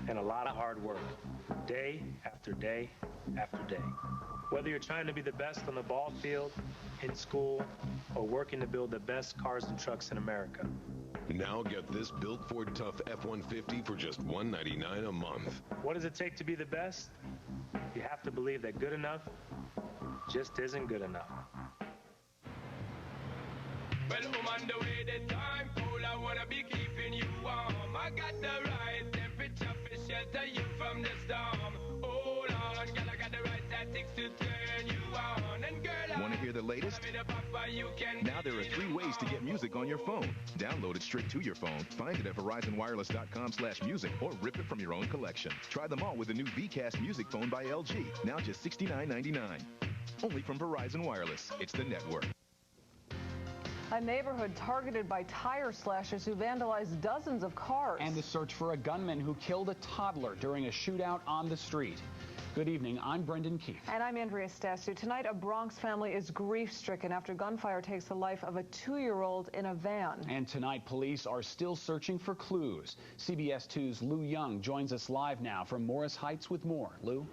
and a lot of hard work, day after day after day. Whether you're trying to be the best on the ball field, in school, or working to build the best cars and trucks in America. Now get this built Ford Tough F-150 for just $199 a month. What does it take to be the best? You have to believe that good enough just isn't good enough. Well, on the way the time cold, I wanna be keeping you warm. I got the right temperature for shelter you from the storm. Hold on, girl, I got the right tactics to turn you on. And girl, want to hear the latest? Now there are 3 ways to get music on your phone. Download it straight to your phone. Find it at VerizonWireless.com/music or rip it from your own collection. Try them all with the new Vcast music phone by LG. Now just $69.99. Only from Verizon Wireless. It's the network. A neighborhood targeted by tire slashers who vandalized dozens of cars. And the search for a gunman who killed a toddler during a shootout on the street. Good evening, I'm Brendan Keefe. And I'm Andrea Stassou. Tonight, a Bronx family is grief-stricken after gunfire takes the life of a 2-year-old in a van. And tonight, police are still searching for clues. CBS 2's Lou Young joins us live now from Morris Heights with more. Lou?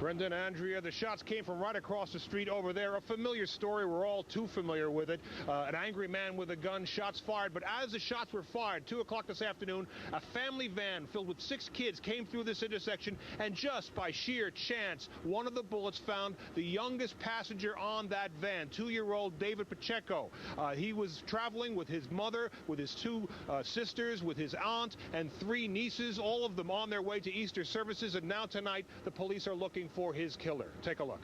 Brendan, Andrea, the shots came from right across the street over there. A familiar story. We're all too familiar with it. An angry man with a gun, shots fired. But as the shots were fired, 2 o'clock this afternoon, a family van filled with 6 kids came through this intersection. And just by sheer chance, one of the bullets found the youngest passenger on that van, 2-year-old David Pacheco. He was traveling with his mother, with his 2 sisters, with his aunt, and 3 nieces, all of them on their way to Easter services. And now tonight, the police are looking for his killer. Take a look.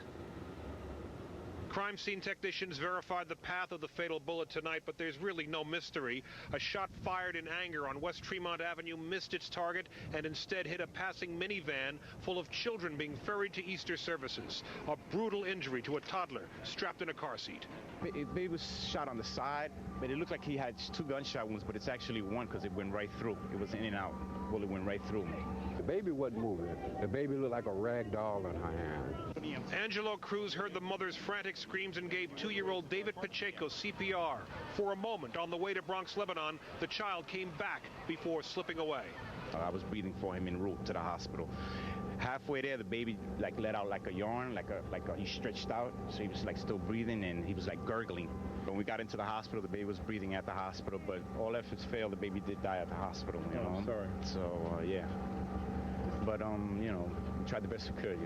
Crime scene technicians verified the path of the fatal bullet tonight, but there's really no mystery. A shot fired in anger on West Tremont Avenue missed its target and instead hit a passing minivan full of children being ferried to Easter services. A brutal injury to a toddler strapped in a car seat. Baby was shot on the side, but it looked like he had 2 gunshot wounds, but it's actually 1 because it went right through. It was in and out. Bullet went right through me. The baby wasn't moving. The baby looked like a rag doll in her hand. Angelo Cruz heard the mother's frantic screams and gave 2-year-old David Pacheco CPR. For a moment on the way to Bronx, Lebanon, the child came back before slipping away. I was breathing for him en route to the hospital. Halfway there, the baby let out like a yarn, he stretched out, so he was still breathing, and he was gurgling. When we got into the hospital, the baby was breathing at the hospital, but all efforts failed. The baby did die at the hospital. You know? Sorry. So yeah, but we tried the best we could.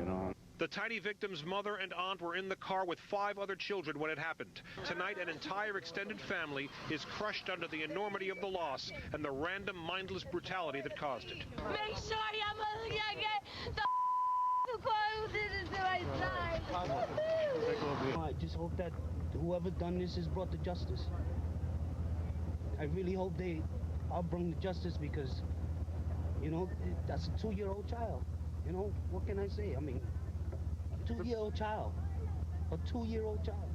The tiny victim's mother and aunt were in the car with 5 other children when it happened. Tonight, an entire extended family is crushed under the enormity of the loss and the random, mindless brutality that caused it. Make sure you get the car who did it to my side. I just hope that whoever done this is brought to justice. I really hope I'll bring to justice because, that's a 2-year-old child. What can I say? I mean, a 2-year-old child. A 2-year-old child.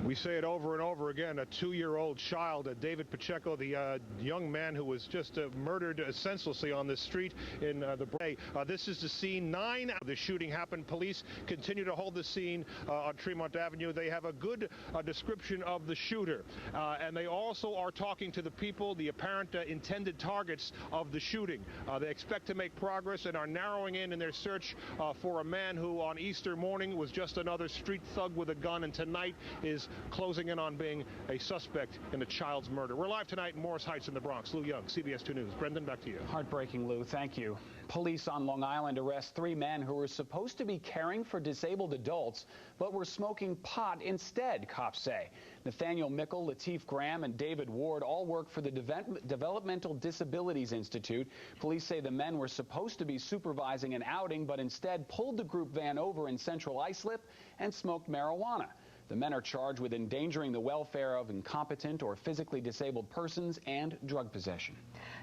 We say it over and over again, a 2-year-old child, David Pacheco, the young man who was just murdered senselessly on this street in the Bray. This is the scene. 9 of the shooting happened. Police continue to hold the scene on Tremont Avenue. They have a good description of the shooter. And they also are talking to the people, the apparent intended targets of the shooting. They expect to make progress and are narrowing in their search for a man who on Easter morning was just another street thug with a gun, and tonight is closing in on being a suspect in a child's murder. We're live tonight in Morris Heights in the Bronx. Lou Young, CBS 2 News. Brendan, back to you. Heartbreaking, Lou. Thank you. Police on Long Island arrest 3 men who were supposed to be caring for disabled adults, but were smoking pot instead, cops say. Nathaniel Mickle, Lateef Graham, and David Ward all work for the Developmental Disabilities Institute. Police say the men were supposed to be supervising an outing, but instead pulled the group van over in Central Islip and smoked marijuana. The men are charged with endangering the welfare of incompetent or physically disabled persons and drug possession.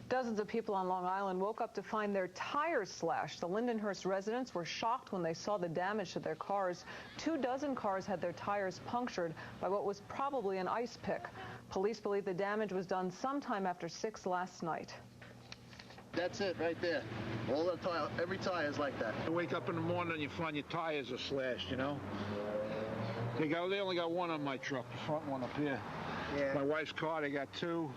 Dozens of people on Long Island woke up to find their tires slashed. The Lindenhurst residents were shocked when they saw the damage to their cars. 24 cars had their tires punctured by what was probably an ice pick. Police believe the damage was done sometime after 6 last night. That's it right there. All the tire, every tire is like that. You wake up in the morning and you find your tires are slashed, They only got one on my truck, the front one up here. My wife's car, they got 2.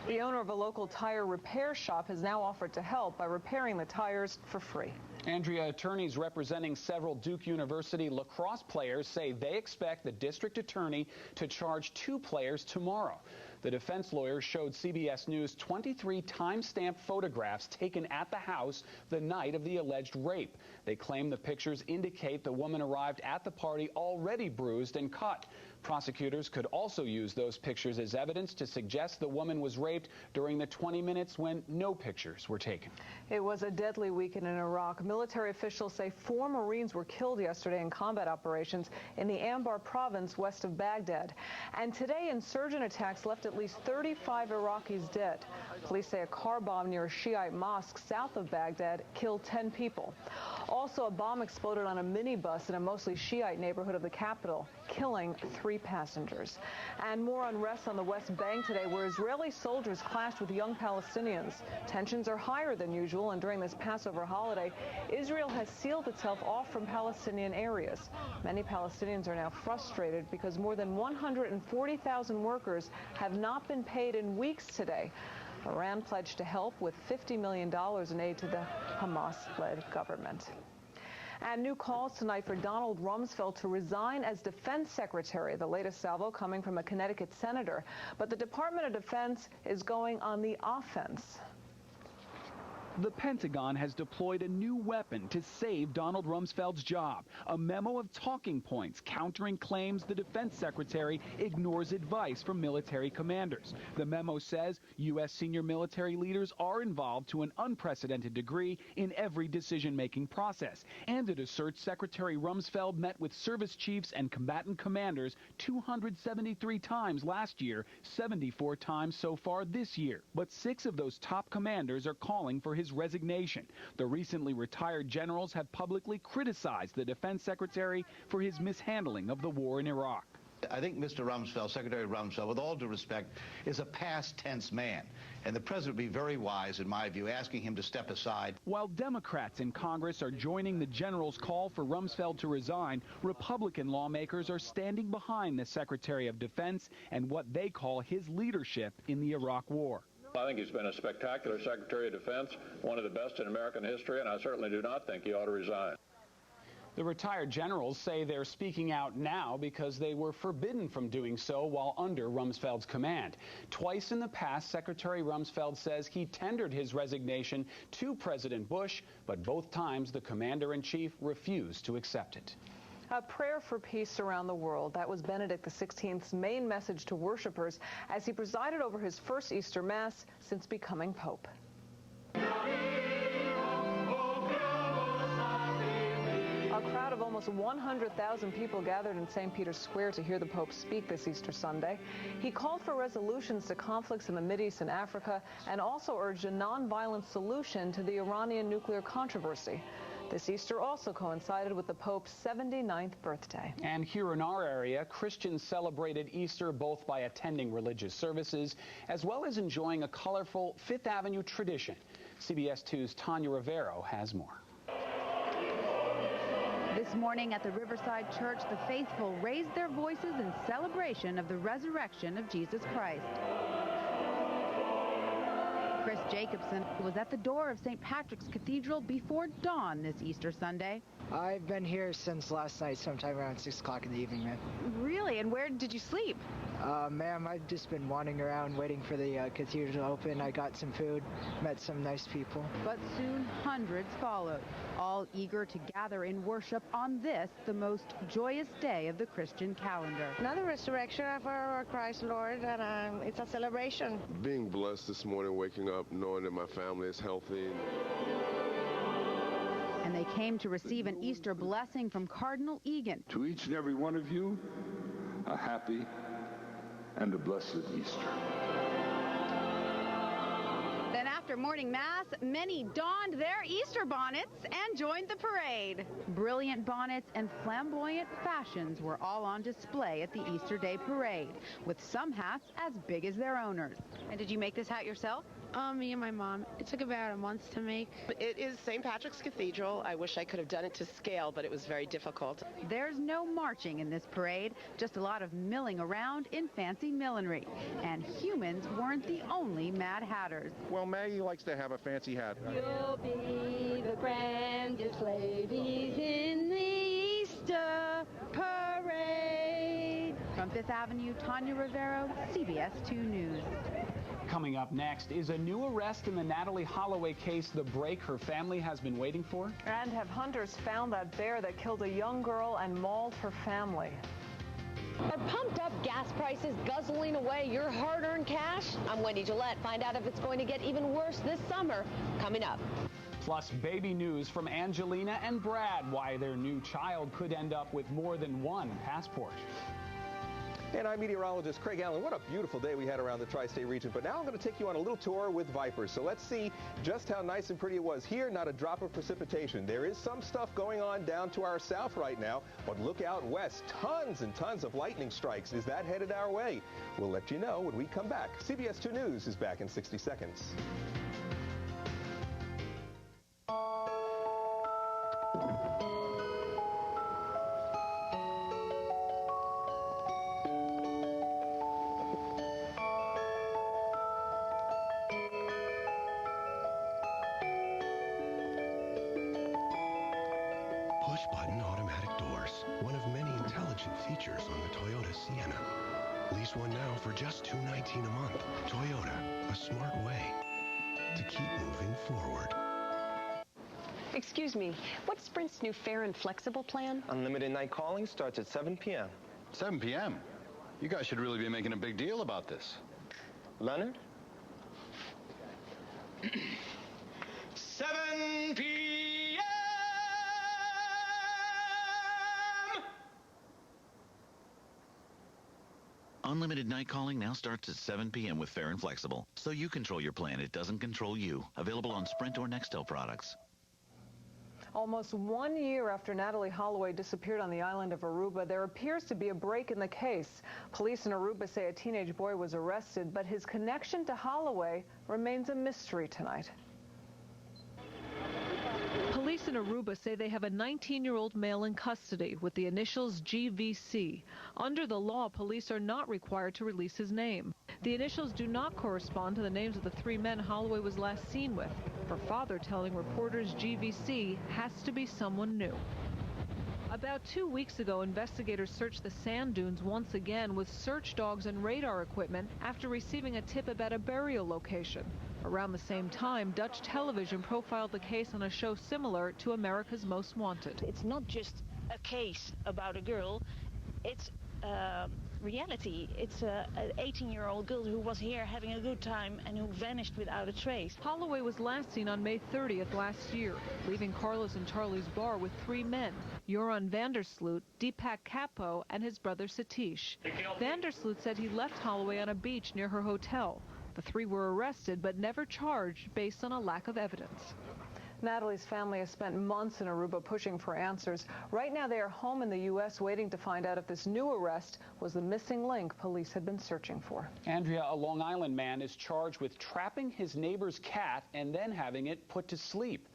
The owner of a local tire repair shop has now offered to help by repairing the tires for free. Andrea, attorneys representing several Duke University lacrosse players say they expect the district attorney to charge 2 players tomorrow. The defense lawyers showed CBS News 23 time-stamped photographs taken at the house the night of the alleged rape. They claim the pictures indicate the woman arrived at the party already bruised and cut. Prosecutors could also use those pictures as evidence to suggest the woman was raped during the 20 minutes when no pictures were taken. It was a deadly weekend in Iraq. Military officials say 4 Marines were killed yesterday in combat operations in the Anbar province west of Baghdad. And today, insurgent attacks left at least 35 Iraqis dead. Police say a car bomb near a Shiite mosque south of Baghdad killed 10 people. Also, a bomb exploded on a minibus in a mostly Shiite neighborhood of the capital, killing 3 passengers. And more unrest on the West Bank today, where Israeli soldiers clashed with young Palestinians. Tensions are higher than usual, and during this Passover holiday, Israel has sealed itself off from Palestinian areas. Many Palestinians are now frustrated because more than 140,000 workers have not been paid in weeks today. Iran pledged to help with $50 million in aid to the Hamas-led government. And new calls tonight for Donald Rumsfeld to resign as defense secretary, the latest salvo coming from a Connecticut senator. But the Department of Defense is going on the offense. The Pentagon has deployed a new weapon to save Donald Rumsfeld's job, a memo of talking points countering claims the defense secretary ignores advice from military commanders. The memo says U.S. senior military leaders are involved to an unprecedented degree in every decision-making process, and it asserts Secretary Rumsfeld met with service chiefs and combatant commanders 273 times last year, 74 times so far this year. But 6 of those top commanders are calling for his resignation. The recently retired generals have publicly criticized the defense secretary for his mishandling of the war in Iraq. I think Mr. Rumsfeld, Secretary Rumsfeld, with all due respect, is a past tense man. And the president would be very wise, in my view, asking him to step aside. While Democrats in Congress are joining the general's call for Rumsfeld to resign, Republican lawmakers are standing behind the Secretary of Defense and what they call his leadership in the Iraq war. I think he's been a spectacular Secretary of Defense, one of the best in American history, and I certainly do not think he ought to resign. The retired generals say they're speaking out now because they were forbidden from doing so while under Rumsfeld's command. Twice in the past, Secretary Rumsfeld says he tendered his resignation to President Bush, but both times the commander-in-chief refused to accept it. A prayer for peace around the world. That was Benedict XVI's main message to worshipers as he presided over his first Easter Mass since becoming Pope. A crowd of almost 100,000 people gathered in St. Peter's Square to hear the Pope speak this Easter Sunday. He called for resolutions to conflicts in the Mideast and Africa and also urged a nonviolent solution to the Iranian nuclear controversy. This Easter also coincided with the Pope's 79th birthday. And here in our area, Christians celebrated Easter both by attending religious services as well as enjoying a colorful Fifth Avenue tradition. CBS 2's Tanya Rivero has more. This morning at the Riverside Church, the faithful raised their voices in celebration of the resurrection of Jesus Christ. Chris Jacobson was at the door of St. Patrick's Cathedral before dawn this Easter Sunday. I've been here since last night, sometime around 6 o'clock in the evening, ma'am. Really? And where did you sleep? Ma'am, I've just been wandering around waiting for the cathedral to open. I got some food, met some nice people. But soon hundreds followed, all eager to gather in worship on this, the most joyous day of the Christian calendar. Another resurrection of our Christ Lord, and it's a celebration. Being blessed this morning, waking up, knowing that my family is healthy. And they came to receive an Easter blessing from Cardinal Egan. To each and every one of you, a happy and a blessed Easter. Then after morning mass, many donned their Easter bonnets and joined the parade. Brilliant bonnets and flamboyant fashions were all on display at the Easter Day parade, with some hats as big as their owners. And did you make this hat yourself? Me and my mom. It took about a month to make. It is St. Patrick's Cathedral. I wish I could have done it to scale, but it was very difficult. There's no marching in this parade, just a lot of milling around in fancy millinery. And humans weren't the only Mad Hatters. Well, Maggie likes to have a fancy hat. You'll be the grandest ladies in the Easter parade. From Fifth Avenue, Tanya Rivero, CBS 2 News. Coming up next, is a new arrest in the Natalie Holloway case the break her family has been waiting for? And have hunters found that bear that killed a young girl and mauled her family? Are pumped up gas prices guzzling away your hard-earned cash? I'm Wendy Gillette. Find out if it's going to get even worse this summer. Coming up. Plus, baby news from Angelina and Brad, why their new child could end up with more than one passport. And I'm meteorologist Craig Allen. What a beautiful day we had around the tri-state region. But now I'm going to take you on a little tour with vipers. So let's see just how nice and pretty it was here. Not a drop of precipitation. There is some stuff going on down to our south right now. But look out west. Tons and tons of lightning strikes. Is that headed our way? We'll let you know when we come back. CBS 2 News is back in 60 seconds. Push-button automatic doors, one of many intelligent features on the Toyota Sienna. Lease one now for just $219 a month. Toyota, a smart way to keep moving forward. Excuse me, what's Sprint's new fair and flexible plan? Unlimited night calling starts at 7 p.m. 7 p.m.? You guys should really be making a big deal about this. Leonard? 7 p.m. Unlimited night calling now starts at 7 p.m. with Fair and Flexible. So you control your plan. It doesn't control you. Available on Sprint or Nextel products. Almost 1 year after Natalie Holloway disappeared on the island of Aruba, there appears to be a break in the case. Police in Aruba say a teenage boy was arrested, but his connection to Holloway remains a mystery tonight. Police in Aruba say they have a 19-year-old male in custody with the initials GVC. Under the law, police are not required to release his name. The initials do not correspond to the names of the three men Holloway was last seen with. Her father telling reporters GVC has to be someone new. About 2 weeks ago, investigators searched the sand dunes once again with search dogs and radar equipment after receiving a tip about a burial location. Around the same time, Dutch television profiled the case on a show similar to America's Most Wanted. It's not just a case about a girl, it's reality. It's an 18-year-old girl who was here having a good time and who vanished without a trace. Holloway was last seen on May 30th last year, leaving Carlos and Charlie's bar with three men, Joran Vandersloot, Deepak Kapo, and his brother Satish. Vandersloot said he left Holloway on a beach near her hotel. The three were arrested but never charged based on a lack of evidence. Natalie's family has spent months in Aruba pushing for answers. Right now they are home in the U.S. waiting to find out if this new arrest was the missing link police had been searching for. Andrea, a Long Island man is charged with trapping his neighbor's cat and then having it put to sleep.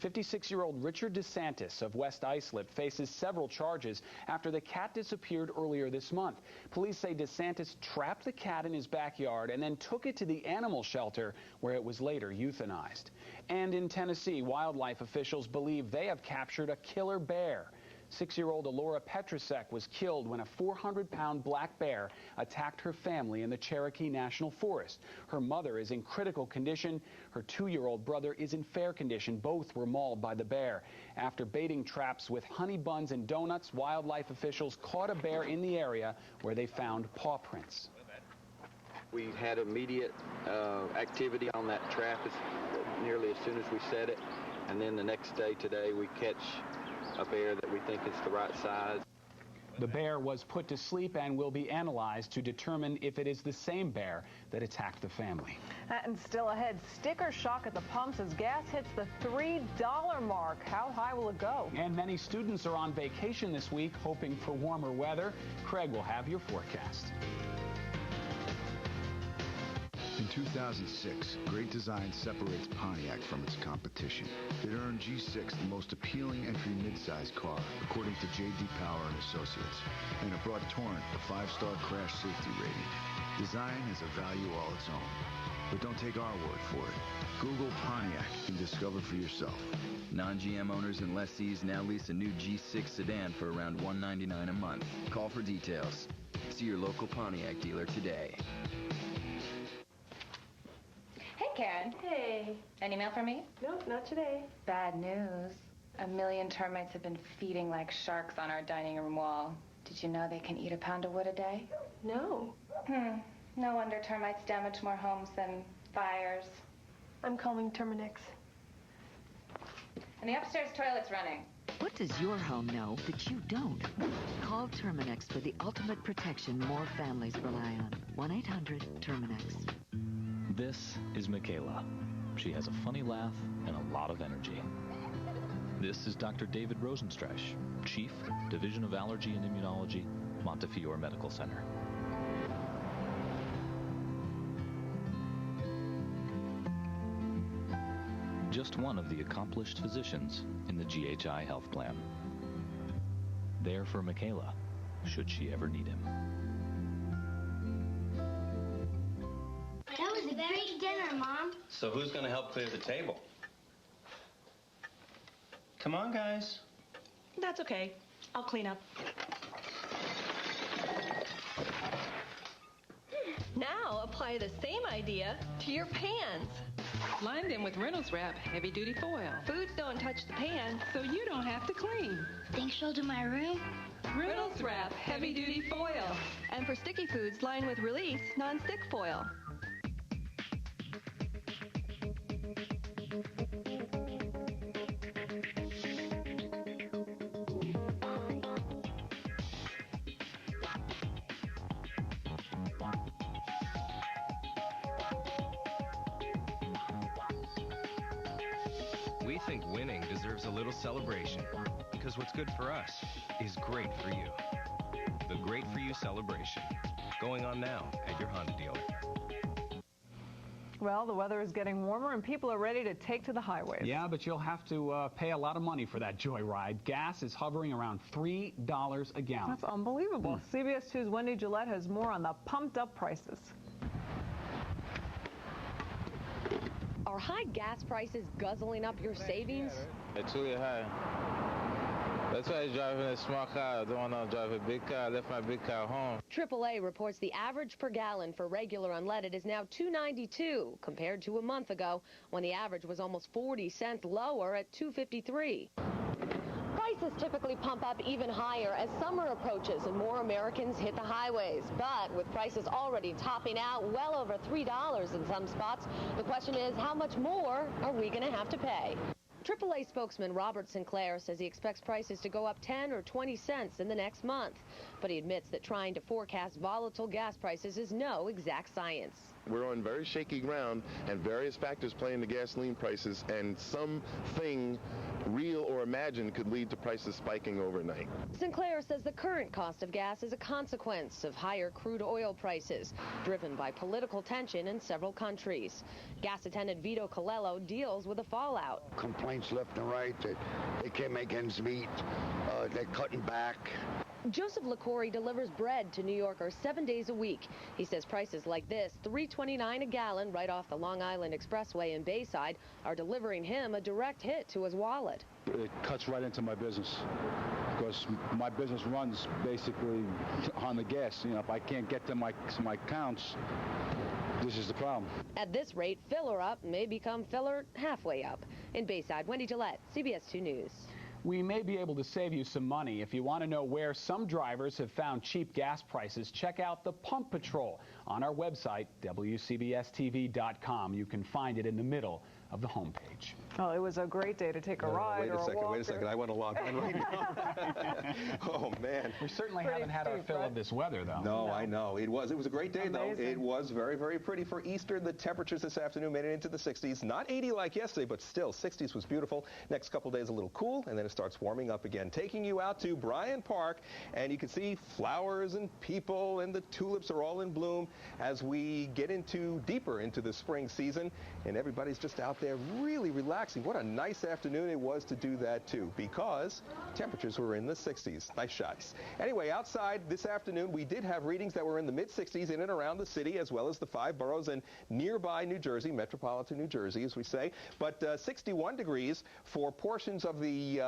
56-year-old Richard DeSantis of West Islip faces several charges after the cat disappeared earlier this month. Police say DeSantis trapped the cat in his backyard and then took it to the animal shelter where it was later euthanized. And in Tennessee, wildlife officials believe they have captured a killer bear. 6-year-old Alora Petrusek was killed when a 400-pound black bear attacked her family in the Cherokee National Forest. Her mother is in critical condition. Her 2-year-old brother is in fair condition. Both were mauled by the bear. After baiting traps with honey buns and donuts, wildlife officials caught a bear in the area where they found paw prints. We had immediate activity on that trap nearly as soon as we set it. And then the next day today we catch a bear that we think is the right size. The bear was put to sleep and will be analyzed to determine if it is the same bear that attacked the family. And still ahead, sticker shock at the pumps as gas hits the $3 mark. How high will it go? And many students are on vacation this week, hoping for warmer weather. Craig will have your forecast. In 2006, great design separates Pontiac from its competition. It earned G6 the most appealing entry midsize car, according to J.D. Power and Associates. And it brought Torrent a 5-star crash safety rating. Design has a value all its own. But don't take our word for it. Google Pontiac and discover for yourself. Non-GM owners and lessees now lease a new G6 sedan for around $199 a month. Call for details. See your local Pontiac dealer today. Hey, Karen. Hey. Any mail for me? Nope, not today. Bad news. 1 million termites have been feeding like sharks on our dining room wall. Did you know they can eat a pound of wood a day? No. No wonder termites damage more homes than fires. I'm calling Terminix. And the upstairs toilet's running. What does your home know that you don't? Call Terminix for the ultimate protection more families rely on. 1-800-TERMINX. This is Michaela. She has a funny laugh and a lot of energy. This is Dr. David Rosenstreich, Chief, Division of Allergy and Immunology, Montefiore Medical Center. Just one of the accomplished physicians in the GHI health plan. There for Michaela, should she ever need him. That was a great dinner, Mom. So who's going to help clear the table? Come on, guys. That's okay. I'll clean up. Now apply the same idea to your pans. Line them with Reynolds Wrap heavy-duty foil. Foods don't touch the pan, so you don't have to clean. Think she'll do my room? Reynolds Wrap heavy-duty foil. And for sticky foods, line with Release non-stick foil. We think winning deserves a little celebration, because what's good for us is great for you. The Great For You celebration, going on now at your Honda dealer. Well, the weather is getting warmer and people are ready to take to the highways. Yeah, but you'll have to pay a lot of money for that joyride. Gas is hovering around $3 a gallon. That's unbelievable. CBS 2's Wendy Gillette has more on the pumped up prices. Are high gas prices guzzling up your savings? It's really high. That's why I drive in a small car. I don't want to drive a big car. I left my big car home. AAA reports the average per gallon for regular unleaded is now $2.92 compared to a month ago when the average was almost 40 cents lower at $2.53. Prices typically pump up even higher as summer approaches and more Americans hit the highways. But with prices already topping out well over $3 in some spots, the question is, how much more are we going to have to pay? AAA spokesman Robert Sinclair says he expects prices to go up 10 or 20 cents in the next month. But he admits that trying to forecast volatile gas prices is no exact science. We're on very shaky ground, and various factors play into gasoline prices, and something real or imagined could lead to prices spiking overnight. Sinclair says the current cost of gas is a consequence of higher crude oil prices, driven by political tension in several countries. Gas attendant Vito Colello deals with the fallout. Complaints left and right that they can't make ends meet, they're cutting back. Joseph LaCorey delivers bread to New Yorkers 7 days a week. He says prices like this, $3.29 a gallon right off the Long Island Expressway in Bayside, are delivering him a direct hit to his wallet. It cuts right into my business because my business runs basically on the gas. You know, if I can't get to my counts, this is the problem. At this rate, filler up may become filler halfway up. In Bayside, Wendy Gillette, CBS 2 News. We may be able to save you some money. If you want to know where some drivers have found cheap gas prices, check out the Pump Patrol on our website, WCBS-TV.com. You can find it in the middle of the homepage. Oh, it was a great day to take a ride or a walk. Wait a second. I want to log on right now. Oh, man. We certainly haven't had our fill of this weather, though. No, I know. It was a great day, though. It was very, very pretty for Easter. The temperatures this afternoon made it into the 60s. Not 80 like yesterday, but still, 60s was beautiful. Next couple days a little cool, and then starts warming up again. Taking you out to Bryant Park, and you can see flowers and people, and the tulips are all in bloom as we get deeper into the spring season, and everybody's just out there really relaxing. What a nice afternoon it was to do that too, because temperatures were in the 60s. Nice shots. Anyway, outside this afternoon, we did have readings that were in the mid-60s in and around the city, as well as the 5 boroughs and nearby New Jersey, metropolitan New Jersey, as we say. But 61 degrees for portions of the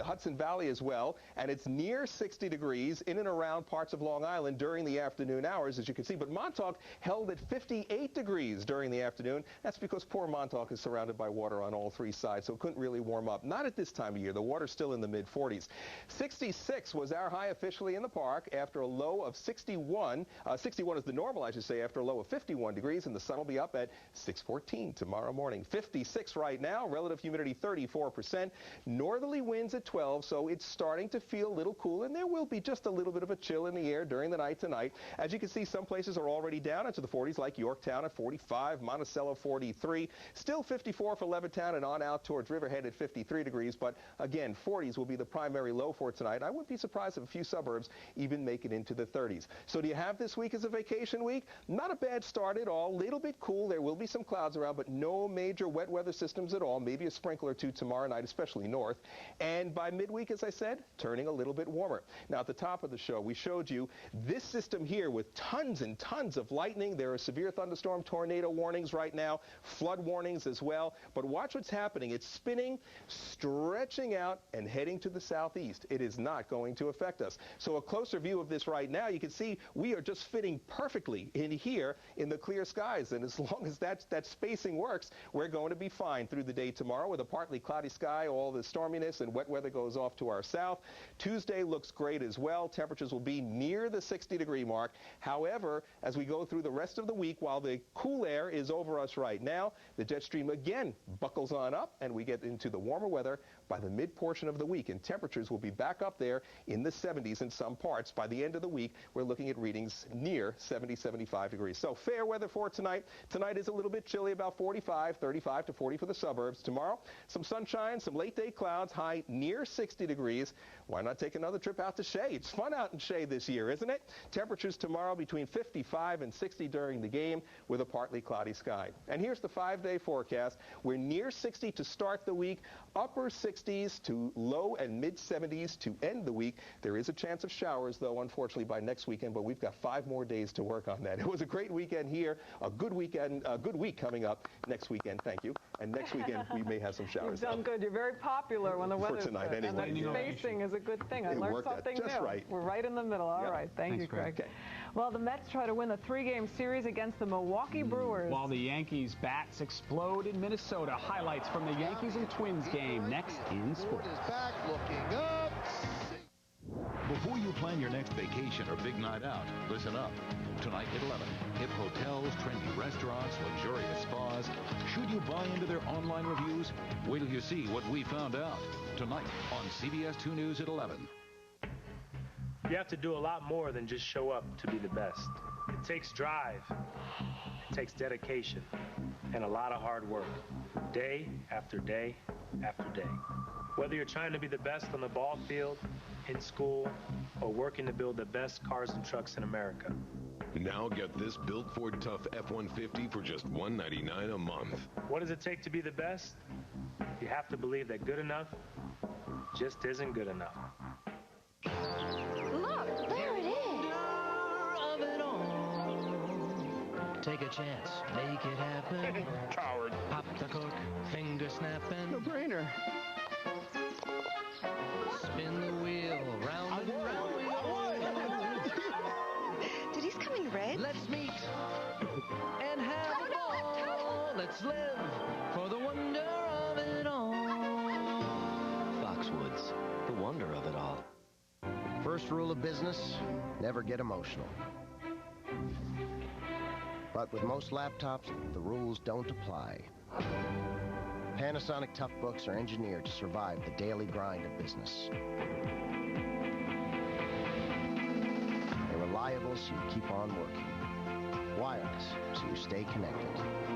Hudson Valley as well, and it's near 60 degrees in and around parts of Long Island during the afternoon hours, as you can see. But Montauk held at 58 degrees during the afternoon. That's because poor Montauk is surrounded by water on all 3 sides, so it couldn't really warm up. Not at this time of year. The water's still in the mid-40s. 66 was our high officially in the park after a low of 61. 61 is the normal, I should say, after a low of 51 degrees, and the sun will be up at 6:14 tomorrow morning. 56 right now, relative humidity 34%, northerly winds at 12, so it's starting to feel a little cool, and there will be just a little bit of a chill in the air during the night tonight. As you can see, some places are already down into the 40s, like Yorktown at 45, Monticello 43, still 54 for Levittown, and on out towards Riverhead at 53 degrees, but again, 40s will be the primary low for tonight. I wouldn't be surprised if a few suburbs even make it into the 30s. So do you have this week as a vacation week? Not a bad start at all. Little bit cool. There will be some clouds around, but no major wet weather systems at all. Maybe a sprinkle or two tomorrow night, especially north. And by midweek, as I said, turning a little bit warmer. Now, at the top of the show, we showed you this system here with tons and tons of lightning. There are severe thunderstorm, tornado warnings right now, flood warnings as well. But watch what's happening. It's spinning, stretching out, and heading to the southeast. It is not going to affect us. So a closer view of this right now, you can see we are just fitting perfectly in here in the clear skies. And as long as that spacing works, we're going to be fine through the day tomorrow with a partly cloudy sky. All the storminess and wet weather goes off to our south. Tuesday looks great as well. Temperatures will be near the 60-degree mark. However, as we go through the rest of the week, while the cool air is over us right now, the jet stream again buckles on up, and we get into the warmer weather by the mid-portion of the week. And temperatures will be back up there in the 70s in some parts. By the end of the week, we're looking at readings near 70, 75 degrees. So fair weather for tonight. Tonight is a little bit chilly, about 45, 35 to 40 for the suburbs. Tomorrow, some sunshine, some late-day clouds, high near 60 degrees. Why not take another trip out to Shea? It's fun out in Shea this year, isn't it? Temperatures tomorrow between 55 and 60 during the game with a partly cloudy sky. And here's the 5-day forecast. We're near 60 to start the week, upper 60s to low and mid-70s to end the week. There is a chance of showers, though, unfortunately, by next weekend, but we've got 5 more days to work on that. It was a great weekend here, a good weekend, a good week coming up next weekend. Thank you. And next weekend, we may have some showers. You've done good. You're very popular when the weather's for tonight, good. Anyway. And that spacing is a good thing. I learned something just new. Right. We're right in the middle. All right. Thanks, you, Craig. Okay. Well, the Mets try to win the 3-game series against the Milwaukee Brewers. While the Yankees' bats explode in Minnesota. Highlights from the Yankees and Twins game next in sports. Back looking up. Before you plan your next vacation or big night out, listen up. Tonight at 11, hip hotels, trendy restaurants, luxurious spas. Should you buy into their online reviews? Wait till you see what we found out. Tonight on CBS 2 News at 11. You have to do a lot more than just show up to be the best. It takes drive, it takes dedication, and a lot of hard work, day after day after day. Whether you're trying to be the best on the ball field, in school, or working to build the best cars and trucks in America. Now get this built Ford Tough F-150 for just $199 a month. What does it take to be the best? You have to believe that good enough just isn't good enough. Look, there it is. Take a chance, make it happen. Coward. Pop the cork, finger snapping. No brainer. Spin the wheel, round and round we go. Dude, he's coming red. Let's meet and have a ball. Let's live for the wonder of it all. Foxwoods, the wonder of it all. First rule of business, never get emotional. But with most laptops, the rules don't apply. Panasonic Toughbooks are engineered to survive the daily grind of business. They're reliable so you keep on working. Wireless so you stay connected.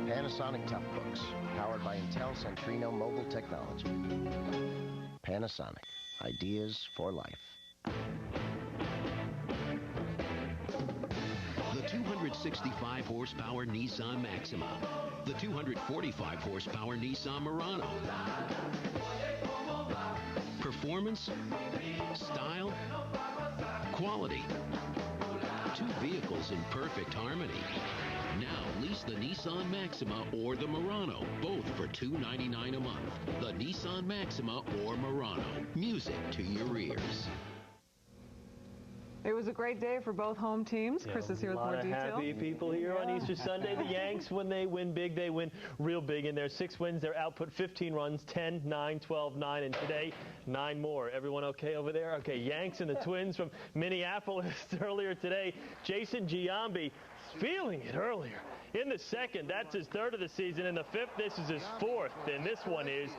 Panasonic Toughbooks, powered by Intel Centrino mobile technology. Panasonic. Ideas for life. The 265 horsepower Nissan Maxima. The 245 horsepower Nissan Murano. Performance, style, quality. Two vehicles in perfect harmony. Now lease the Nissan Maxima or the Murano, both for $299 a month. The Nissan Maxima or Murano. Music to your ears. It was a great day for both home teams. Chris is here with more detail. A lot of happy people here on Easter Sunday. The Yanks, when they win big, they win real big. In their 6 wins, their output 15 runs, 10, 9, 12, 9, and today, 9 more. Everyone okay over there? Okay, Yanks and the Twins from Minneapolis earlier today. Jason Giambi feeling it earlier. In the second, that's his third of the season. In the fifth, this is his fourth. And this one is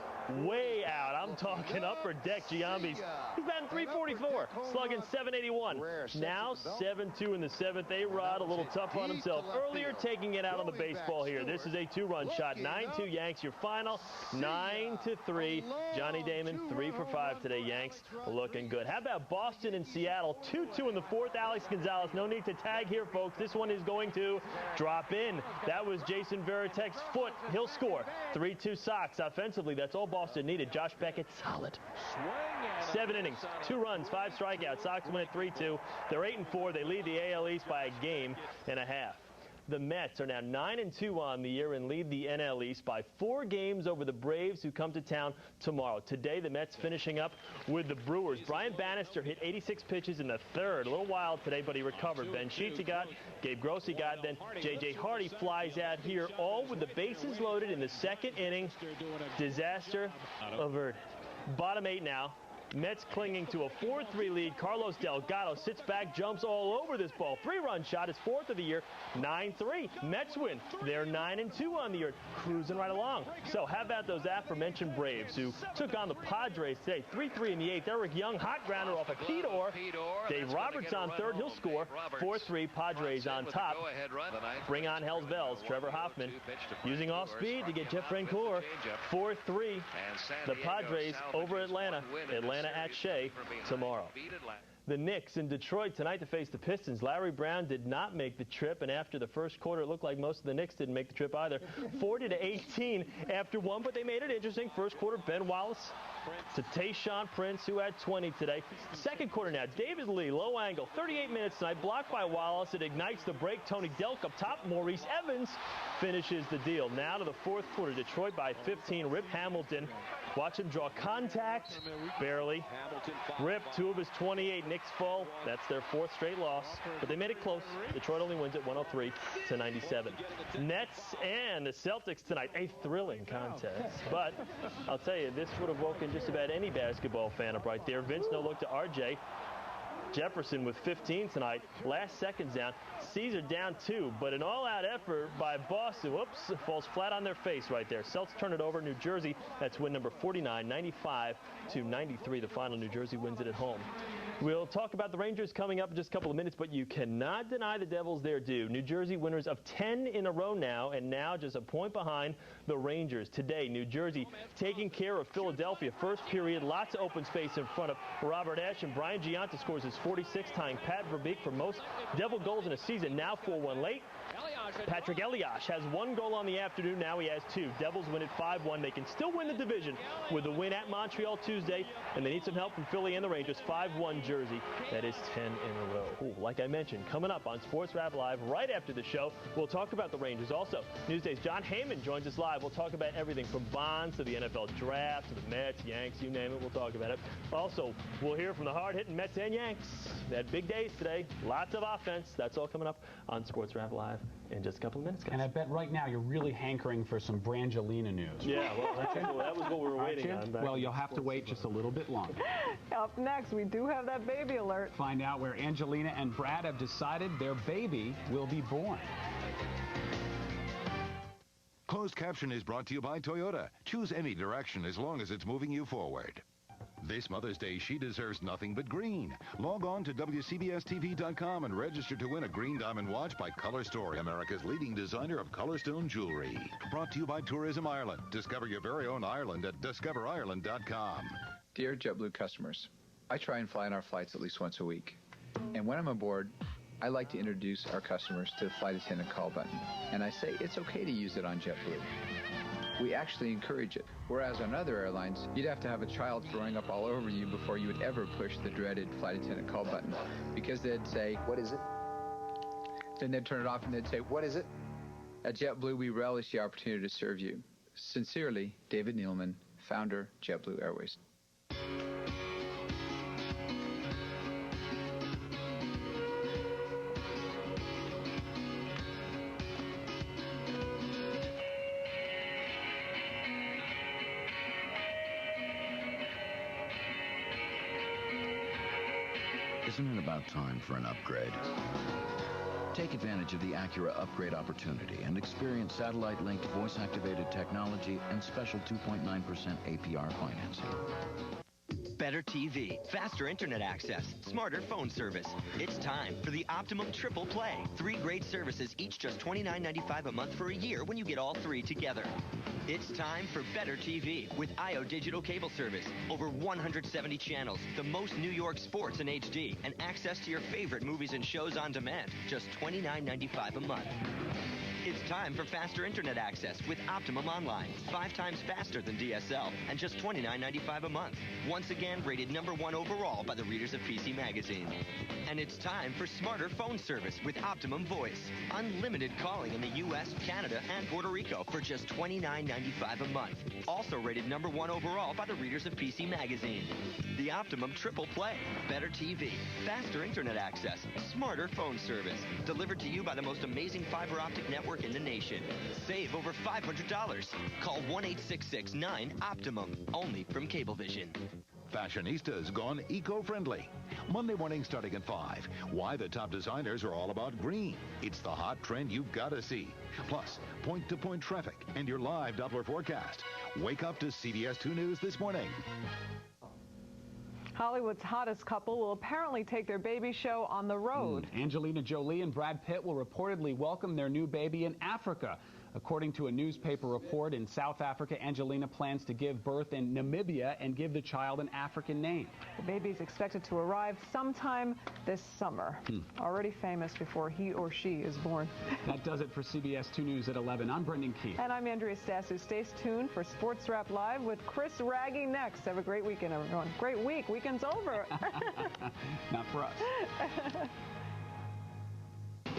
way out. I'm talking upper deck. Giambi's, he's batting .344, slugging .781. Now 7-2 in the seventh. A-Rod a little tough on himself. Earlier taking it out on the baseball here. This is a 2-run shot. 9-2 Yanks, your final. 9-3. Johnny Damon, 3 for 5 today. Yanks looking good. How about Boston and Seattle? 2-2 in the fourth. Alex Gonzalez, no need to tag here, folks. This one is going to drop in. That was Jason Varitek's foot. He'll score. 3-2 Sox. Offensively, that's all Boston needed. Josh Beckett, solid. 7 innings, 2 runs, 5 strikeouts. Sox win at 3-2. They're 8-4. They lead the AL East by a game and a half. The Mets are now 9-2 on the year and lead the NL East by 4 games over the Braves, who come to town tomorrow. Today, the Mets finishing up with the Brewers. Brian Bannister hit 86 pitches in the third. A little wild today, but he recovered. Ben Sheets he got, Gabe Gross he got, then J.J. Hardy flies out here, all with the bases loaded in the second inning. Disaster averted. Bottom 8 now. Mets clinging to a 4-3 lead. Carlos Delgado sits back, jumps all over this ball. 3-run shot, his 4th of the year. 9-3. Mets win. They're 9-2 on the year, cruising right along. So how about those aforementioned Braves, who took on the Padres today? 3-3 in the 8th. Eric Young, hot grounder off a Pedor. Dave Roberts on third. He'll score. 4-3. Padres on top. Bring on hell's bells. Trevor Hoffman using off speed to get Jeff Francoeur. 4-3. The Padres over Atlanta. Atlanta at Shea tomorrow. The Knicks in Detroit tonight to face the Pistons. Larry Brown did not make the trip, and after the first quarter, it looked like most of the Knicks didn't make the trip either. 40-18 after one, but they made it interesting. First quarter, Ben Wallace to Tayshaun Prince, who had 20 today. Second quarter now, David Lee, low angle, 38 minutes tonight, blocked by Wallace. It ignites the break. Tony Delk up top. Maurice Evans finishes the deal. Now to the fourth quarter, Detroit by 15. Rip Hamilton. Watch him draw contact. Barely. Rip, 2 of his 28. Knicks fall. That's their 4th straight loss. But they made it close. Detroit only wins at 103-97. Nets and the Celtics tonight. A thrilling contest. But I'll tell you, this would have woken just about any basketball fan up right there. Vince no look to RJ. Jefferson with 15 tonight. Last seconds down. Caesar down 2, but an all-out effort by Boston. Whoops, falls flat on their face right there. Celtics turn it over. New Jersey, that's win number 49, 95-93. The final. New Jersey wins it at home. We'll talk about the Rangers coming up in just a couple of minutes, but you cannot deny the Devils their due. New Jersey winners of 10 in a row now, and now just a point behind the Rangers. Today, New Jersey taking care of Philadelphia. First period, lots of open space in front of Robert Ashe, and Brian Giunta scores his 46th, tying Pat Verbeek for most Devil goals in a season. Now 4-1 late. Patrick Elias has 1 goal on the afternoon. Now he has 2. Devils win at 5-1. They can still win the division with a win at Montreal Tuesday, and they need some help from Philly and the Rangers. 5-1 Jersey. That is 10 in a row. Ooh, like I mentioned, coming up on Sports Wrap Live right after the show, we'll talk about the Rangers. Also, Newsday's John Heyman joins us live. We'll talk about everything from Bonds to the NFL Draft to the Mets, Yanks, you name it. We'll talk about it. Also, we'll hear from the hard-hitting Mets and Yanks. They had big days today. Lots of offense. That's all coming up on Sports Wrap Live in just a couple of minutes, guys. And I bet right now you're really hankering for some Brangelina news. Yeah, well, that was what we were waiting on. Well, you'll have to wait just a little bit longer. Up next, we do have that baby alert. Find out where Angelina and Brad have decided their baby will be born. Closed caption is brought to you by Toyota. Choose any direction as long as it's moving you forward. This Mother's Day, she deserves nothing but green. Log on to WCBS-TV.com and register to win a green diamond watch by Color Story, America's leading designer of Colorstone jewelry. Brought to you by Tourism Ireland. Discover your very own Ireland at discoverireland.com. Dear JetBlue customers, I try and fly on our flights at least once a week. And when I'm aboard, I like to introduce our customers to the flight attendant call button. And I say it's okay to use it on JetBlue. We actually encourage it. Whereas on other airlines, you'd have to have a child throwing up all over you before you would ever push the dreaded flight attendant call button. Because they'd say, "What is it?" Then they'd turn it off and they'd say, "What is it?" At JetBlue, we relish the opportunity to serve you. Sincerely, David Nealman, founder, JetBlue Airways. Isn't it about time for an upgrade? Take advantage of the Acura upgrade opportunity and experience satellite-linked voice-activated technology and special 2.9% APR financing. Better TV, faster internet access, smarter phone service. It's time for the Optimum Triple Play. 3 great services, each just $29.95 a month for a year when you get all 3 together. It's time for better TV with IO Digital Cable Service. Over 170 channels, the most New York sports in HD, and access to your favorite movies and shows on demand. Just $29.95 a month. It's time for faster internet access with Optimum Online. 5 times faster than DSL and just $29.95 a month. Once again, rated #1 overall by the readers of PC Magazine. And it's time for smarter phone service with Optimum Voice. Unlimited calling in the U.S., Canada, and Puerto Rico for just $29.95 a month. Also rated #1 overall by the readers of PC Magazine. The Optimum Triple Play. Better TV, faster internet access, smarter phone service. Delivered to you by the most amazing fiber optic network in the nation. Save over $500. Call 1-866-9-OPTIMUM. Only from Cablevision. Fashionistas gone eco-friendly. Monday morning starting at 5. Why the top designers are all about green. It's the hot trend you've got to see. Plus, point-to-point traffic and your live Doppler forecast. Wake up to CBS 2 News this morning. Hollywood's hottest couple will apparently take their baby show on the road. Angelina Jolie and Brad Pitt will reportedly welcome their new baby in Africa. According to a newspaper report, in South Africa, Angelina plans to give birth in Namibia and give the child an African name. The baby is expected to arrive sometime this summer. Already famous before he or she is born. That does it for CBS 2 News at 11. I'm Brendan Keefe. And I'm Andrea Stassou. Stay tuned for Sports Wrap Live with Chris Wragge next. Have a great weekend, everyone. Great week. Weekend's over. Not for us.